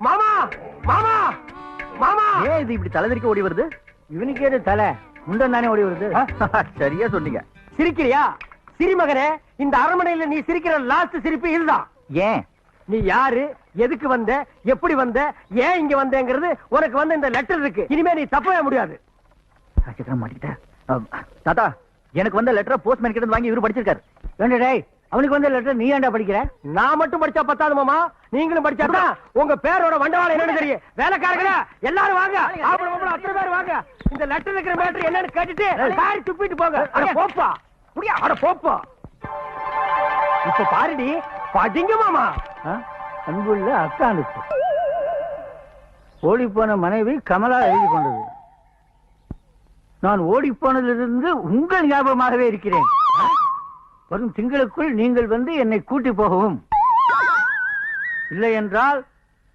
மாமா மாமா மாமா ஏன் இது இப்படி தலைதறிக்க ஓடி வருது? இவனுக்கு ஏது தலை முண்டம் தானே ஓடி வருது. சரியா சொன்னீங்க. சிரிக்கிறியா? சிரிமகனே, இந்த அரண்மனையில நீ சிரிக்கிற லாஸ்ட் சிரிப்பு இதுதான். ஏன்? நீ யாரு, எதுக்கு வந்த, எப்படி வந்த, ஏன் இங்க வந்தேங்கிறது உனக்கு வந்து இந்த லெட்டர் இருக்கு. இனிமே நீ தப்பவே முடியாது. மாட்டிக்கிட்டேன். தாத்தா, எனக்கு வந்த லெட்டரை போஸ்ட்மேன் கிட்ட வாங்கி இவரு படிச்சிருக்காரு. டேய், அவனுக்கு வந்த லெட்டர் நீ ஏன்டா படிக்கிற? நான் மட்டும் படிச்சா பத்தாது மாமா, நீங்களும் படிச்சாதான் உங்க பேரோட வண்டவாளம் என்னன்னு தெரியும். வேலைக்காரங்களா எல்லாரும் வாங்க, அத்தனை பேர் வாங்க. இந்த லெட்டர் இருக்கிற மேட்டர் என்னன்னு கேட்டுட்டு காரி துப்பிட்டு போங்க. அட போப்பா, அட போப்பா. இப்ப பாருடி, படிங்க மாமா. அன்புள்ள அக்கானுக்கு ஓடி போன மனைவி கமலா எழுதி கொண்டது. நான் ஓடி போனதிலிருந்து உங்கள் ஞாபகமாகவே இருக்கிறேன். வரும் திங்களுக்குள் நீங்கள் வந்து என்னை கூட்டி போகவும், இல்லை என்றால்